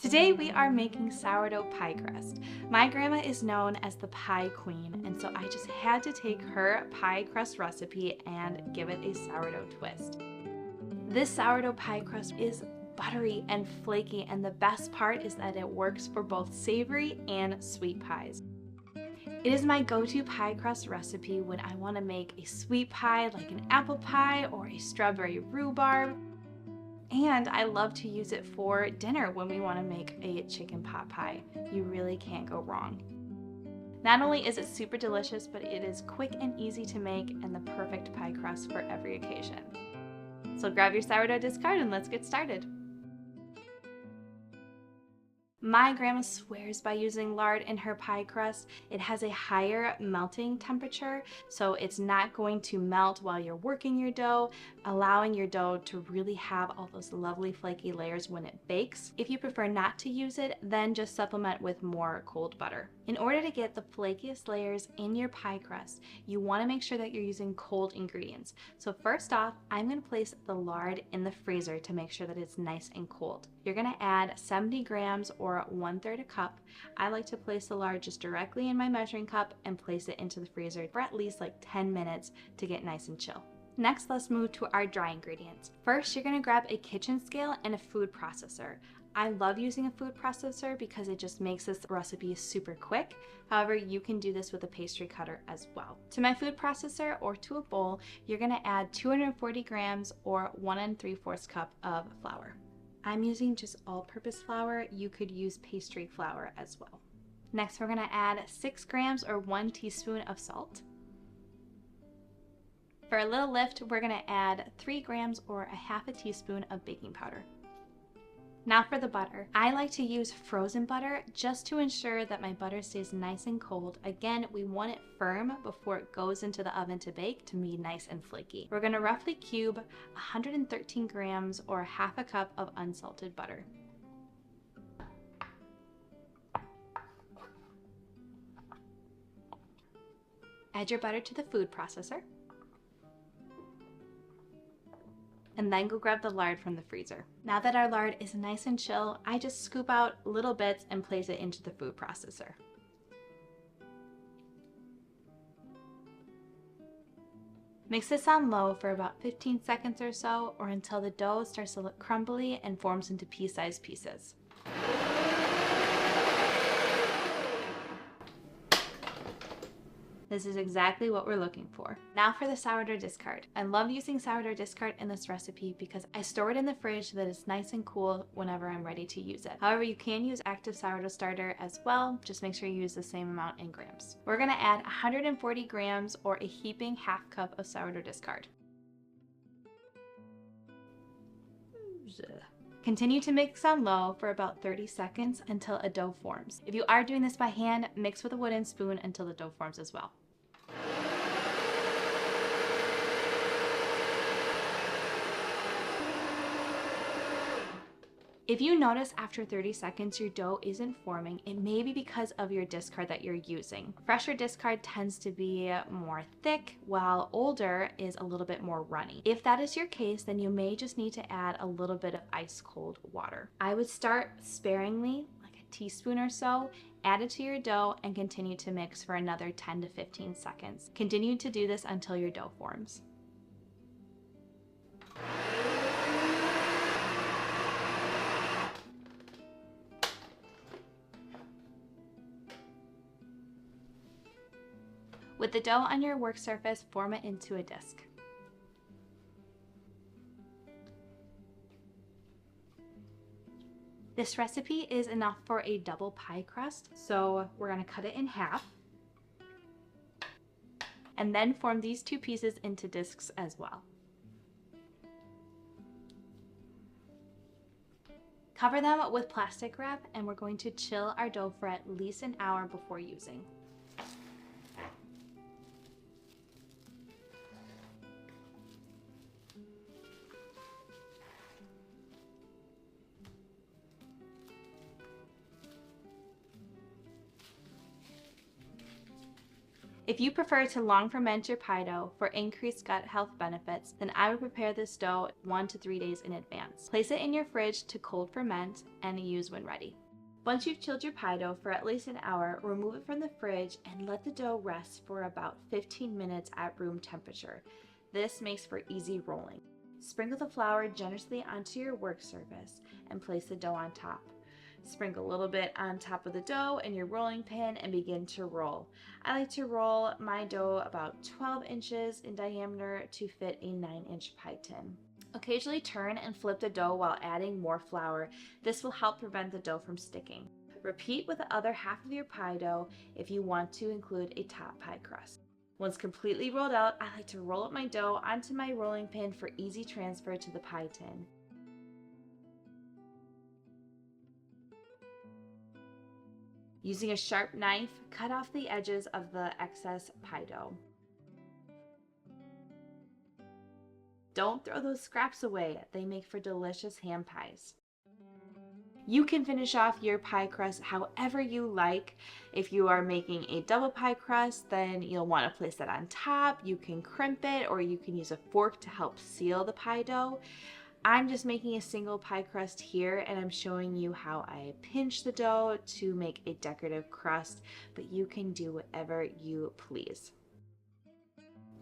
Today we are making sourdough pie crust. My grandma is known as the pie queen, and so I just had to take her pie crust recipe and give it a sourdough twist. This sourdough pie crust is buttery and flaky, and the best part is that it works for both savory and sweet pies. It is my go-to pie crust recipe when I want to make a sweet pie like an apple pie or a strawberry rhubarb. And I love to use it for dinner when we want to make a chicken pot pie. You really can't go wrong. Not only is it super delicious, but it is quick and easy to make and the perfect pie crust for every occasion. So grab your sourdough discard and let's get started. My grandma swears by using lard in her pie crust. It has a higher melting temperature, so it's not going to melt while you're working your dough, allowing your dough to really have all those lovely flaky layers when it bakes. If you prefer not to use it, then just supplement with more cold butter. In order to get the flakiest layers in your pie crust, you want to make sure that you're using cold ingredients. So first off, I'm going to place the lard in the freezer to make sure that it's nice and cold. You're going to add 70 grams or 1/3 a cup. I like to place the lard just directly in my measuring cup and place it into the freezer for at least like 10 minutes to get nice and chill. Next, let's move to our dry ingredients. First, you're going to grab a kitchen scale and a food processor. I love using a food processor because it just makes this recipe super quick. However, you can do this with a pastry cutter as well. To my food processor or to a bowl, you're going to add 240 grams or 1 3/4 cup of flour. I'm using just all-purpose flour. You could use pastry flour as well. Next, we're going to add 6 grams or 1 teaspoon of salt. For a little lift, we're going to add 3 grams or 1/2 teaspoon of baking powder. Now for the butter. I like to use frozen butter just to ensure that my butter stays nice and cold. Again, we want it firm before it goes into the oven to bake to be nice and flaky. We're going to roughly cube 113 grams or 1/2 cup of unsalted butter. Add your butter to the food processor. And then go grab the lard from the freezer. Now that our lard is nice and chill, I just scoop out little bits and place it into the food processor. Mix this on low for about 15 seconds or so, or until the dough starts to look crumbly and forms into pea-sized pieces. This is exactly what we're looking for. Now for the sourdough discard. I love using sourdough discard in this recipe because I store it in the fridge so that it's nice and cool whenever I'm ready to use it. However, you can use active sourdough starter as well. Just make sure you use the same amount in grams. We're gonna add 140 grams or a heaping 1/2 cup of sourdough discard. Continue to mix on low for about 30 seconds until a dough forms. If you are doing this by hand, mix with a wooden spoon until the dough forms as well. If you notice after 30 seconds your dough isn't forming, it may be because of your discard that you're using. Fresher discard tends to be more thick, while older is a little bit more runny. If that is your case, then you may just need to add a little bit of ice cold water. I would start sparingly, like a teaspoon or so, add it to your dough and continue to mix for another 10 to 15 seconds. Continue to do this until your dough forms. With the dough on your work surface, form it into a disc. This recipe is enough for a double pie crust, so we're going to cut it in half. And then form these 2 pieces into discs as well. Cover them with plastic wrap, and we're going to chill our dough for at least an hour before using. If you prefer to long ferment your pie dough for increased gut health benefits, then I would prepare this dough 1 to 3 days in advance. Place it in your fridge to cold ferment and use when ready. Once you've chilled your pie dough for at least an hour, remove it from the fridge and let the dough rest for about 15 minutes at room temperature. This makes for easy rolling. Sprinkle the flour generously onto your work surface and place the dough on top. Sprinkle a little bit on top of the dough in your rolling pin and begin to roll. I like to roll my dough about 12 inches in diameter to fit a 9-inch pie tin. Occasionally turn and flip the dough while adding more flour. This will help prevent the dough from sticking. Repeat with the other half of your pie dough if you want to include a top pie crust. Once completely rolled out, I like to roll up my dough onto my rolling pin for easy transfer to the pie tin. Using a sharp knife, cut off the edges of the excess pie dough. Don't throw those scraps away. They make for delicious ham pies. You can finish off your pie crust however you like. If you are making a double pie crust, then you'll want to place that on top. You can crimp it or you can use a fork to help seal the pie dough. I'm just making a single pie crust here, and I'm showing you how I pinch the dough to make a decorative crust, but you can do whatever you please.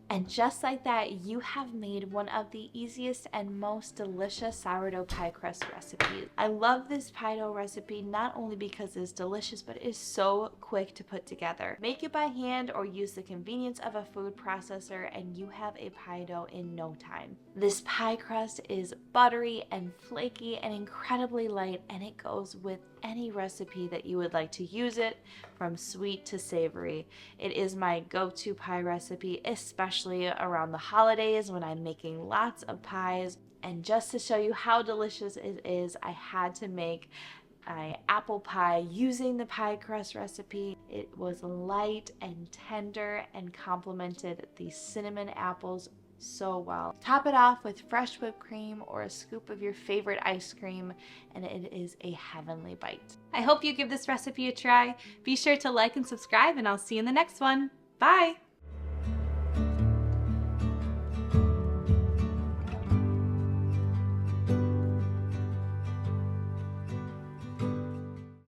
And just like that, you have made one of the easiest and most delicious sourdough pie crust recipes. I love this pie dough recipe not only because it's delicious, but it is so quick to put together. Make it by hand or use the convenience of a food processor and you have a pie dough in no time. This pie crust is buttery and flaky and incredibly light, and it goes with any recipe that you would like to use it, from sweet to savory. It is my go-to pie recipe, especially around the holidays when I'm making lots of pies. And just to show you how delicious it is, I had to make my apple pie using the pie crust recipe. It was light and tender and complemented the cinnamon apples so well. Top it off with fresh whipped cream or a scoop of your favorite ice cream, and it is a heavenly bite. I hope you give this recipe a try. Be sure to like and subscribe, and I'll see you in the next one. Bye!